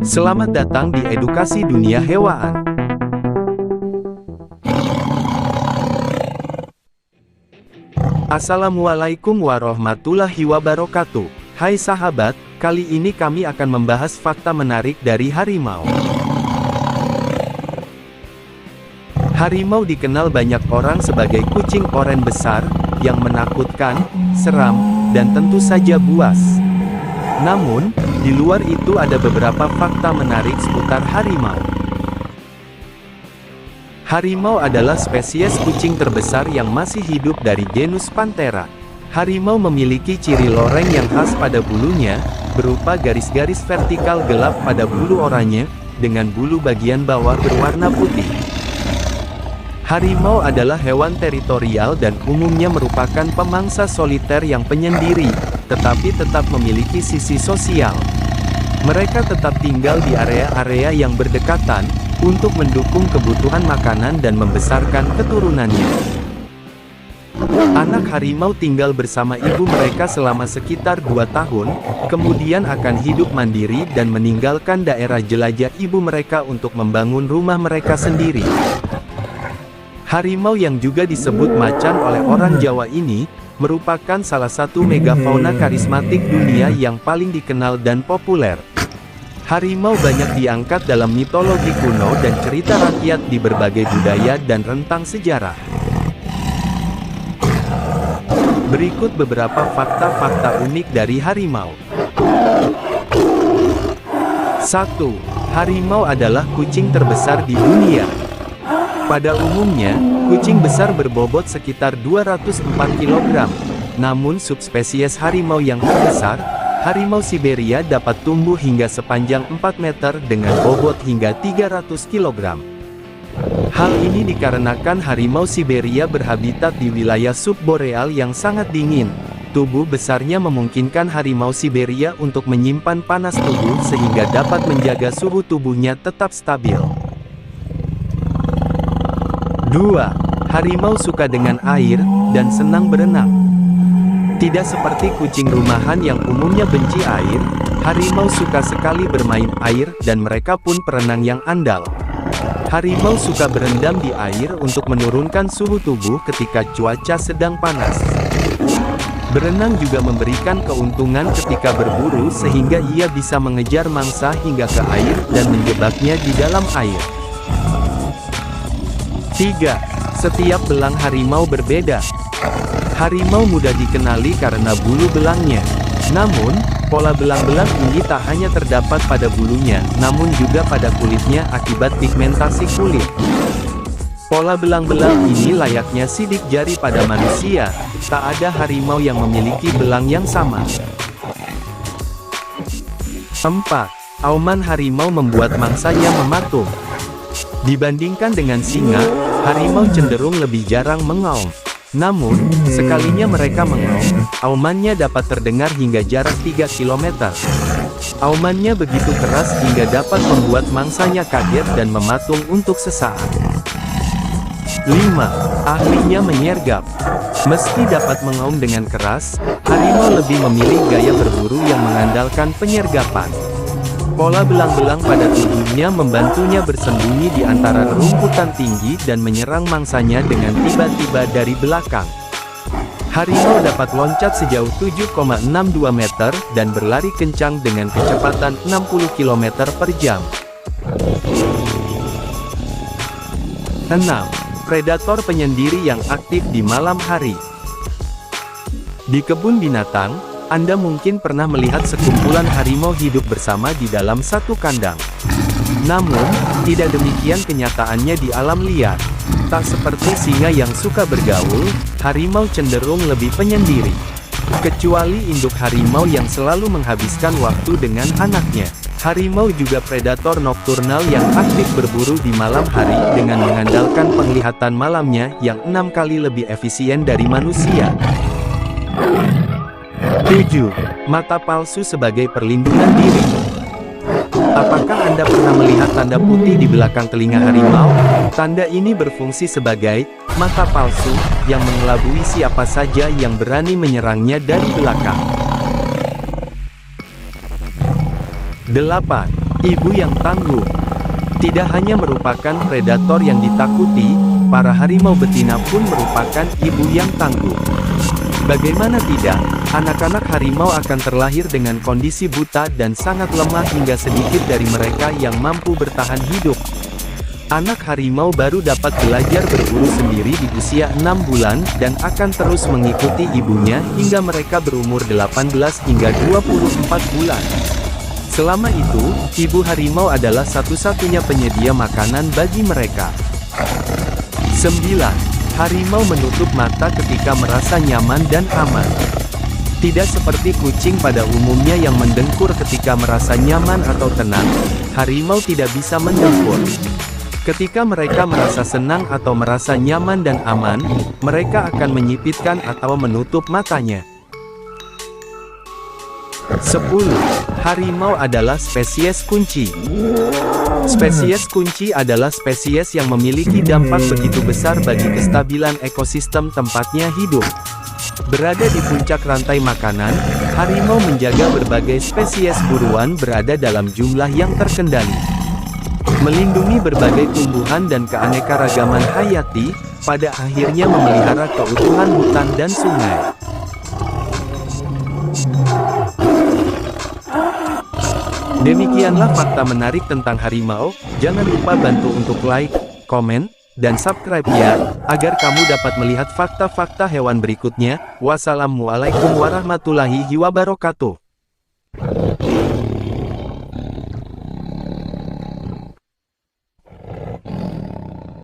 Selamat datang di Edukasi Dunia Hewan. Assalamualaikum warahmatullahi wabarakatuh. Hai sahabat, kali ini kami akan membahas fakta menarik dari harimau. Harimau dikenal banyak orang sebagai kucing oranye besar, yang menakutkan, seram, dan tentu saja buas. Namun, di luar itu ada beberapa fakta menarik seputar harimau. Harimau adalah spesies kucing terbesar yang masih hidup dari genus Panthera. Harimau memiliki ciri loreng yang khas pada bulunya, berupa garis-garis vertikal gelap pada bulu oranye, dengan bulu bagian bawah berwarna putih. Harimau adalah hewan teritorial dan umumnya merupakan pemangsa soliter yang penyendiri, tetapi tetap memiliki sisi sosial. Mereka tetap tinggal di area-area yang berdekatan, untuk mendukung kebutuhan makanan dan membesarkan keturunannya. Anak harimau tinggal bersama ibu mereka selama sekitar 2 tahun, kemudian akan hidup mandiri dan meninggalkan daerah jelajah ibu mereka untuk membangun rumah mereka sendiri. Harimau yang juga disebut macan oleh orang Jawa ini, merupakan salah satu megafauna karismatik dunia yang paling dikenal dan populer. Harimau banyak diangkat dalam mitologi kuno dan cerita rakyat di berbagai budaya dan rentang sejarah. Berikut beberapa fakta-fakta unik dari harimau. 1. Harimau adalah kucing terbesar di dunia. Pada umumnya, kucing besar berbobot sekitar 204 kg. Namun subspesies harimau yang terbesar, harimau Siberia dapat tumbuh hingga sepanjang 4 meter dengan bobot hingga 300 kg. Hal ini dikarenakan harimau Siberia berhabitat di wilayah subboreal yang sangat dingin. Tubuh besarnya memungkinkan harimau Siberia untuk menyimpan panas tubuh sehingga dapat menjaga suhu tubuhnya tetap stabil. 2. Harimau suka dengan air, dan senang berenang. Tidak seperti kucing rumahan yang umumnya benci air, harimau suka sekali bermain air dan mereka pun perenang yang andal. Harimau suka berendam di air untuk menurunkan suhu tubuh ketika cuaca sedang panas. Berenang juga memberikan keuntungan ketika berburu sehingga ia bisa mengejar mangsa hingga ke air dan menjebaknya di dalam air. 3. Setiap belang harimau berbeda. Harimau mudah dikenali karena bulu belangnya. Namun, pola belang-belang ini tak hanya terdapat pada bulunya, namun juga pada kulitnya akibat pigmentasi kulit. Pola belang-belang ini layaknya sidik jari pada manusia, tak ada harimau yang memiliki belang yang sama. 4. Auman harimau membuat mangsanya mematung. Dibandingkan dengan singa, harimau cenderung lebih jarang mengaum. Namun, sekalinya mereka mengaum, aumannya dapat terdengar hingga jarak 3 km. Aumannya begitu keras hingga dapat membuat mangsanya kaget dan mematung untuk sesaat. 5. Ahlinya menyergap. Meski dapat mengaum dengan keras, harimau lebih memilih gaya berburu yang mengandalkan penyergapan. Pola belang-belang pada tubuhnya membantunya bersembunyi di antara rerumputan tinggi dan menyerang mangsanya dengan tiba-tiba dari belakang. Harimau dapat loncat sejauh 7,62 meter dan berlari kencang dengan kecepatan 60 km per jam. 6. Predator penyendiri yang aktif di malam hari. Di kebun binatang, Anda mungkin pernah melihat sekumpulan harimau hidup bersama di dalam satu kandang. Namun, tidak demikian kenyataannya di alam liar. Tak seperti singa yang suka bergaul, harimau cenderung lebih penyendiri. Kecuali induk harimau yang selalu menghabiskan waktu dengan anaknya. Harimau juga predator nokturnal yang aktif berburu di malam hari dengan mengandalkan penglihatan malamnya yang 6 kali lebih efisien dari manusia. 7. Mata palsu sebagai perlindungan diri. Apakah Anda pernah melihat tanda putih di belakang telinga harimau? Tanda ini berfungsi sebagai mata palsu yang mengelabui siapa saja yang berani menyerangnya dari belakang. 8. Ibu yang tangguh tidak hanya merupakan predator yang ditakuti, para harimau betina pun merupakan ibu yang tangguh. Bagaimana tidak, anak-anak harimau akan terlahir dengan kondisi buta dan sangat lemah hingga sedikit dari mereka yang mampu bertahan hidup. Anak harimau baru dapat belajar berburu sendiri di usia 6 bulan dan akan terus mengikuti ibunya hingga mereka berumur 18 hingga 24 bulan. Selama itu, ibu harimau adalah satu-satunya penyedia makanan bagi mereka. 9. Harimau menutup mata ketika merasa nyaman dan aman. Tidak seperti kucing pada umumnya yang mendengkur ketika merasa nyaman atau tenang, harimau tidak bisa mendengkur. Ketika mereka merasa senang atau merasa nyaman dan aman, mereka akan menyipitkan atau menutup matanya. 10. Harimau adalah spesies kunci. Spesies kunci adalah spesies yang memiliki dampak begitu besar bagi kestabilan ekosistem tempatnya hidup. Berada di puncak rantai makanan, harimau menjaga berbagai spesies buruan berada dalam jumlah yang terkendali. Melindungi berbagai tumbuhan dan keanekaragaman hayati, pada akhirnya memelihara keutuhan hutan dan sungai. Demikianlah fakta menarik tentang harimau. Jangan lupa bantu untuk like, komen, dan subscribe ya, agar kamu dapat melihat fakta-fakta hewan berikutnya. Wassalamualaikum warahmatullahi wabarakatuh.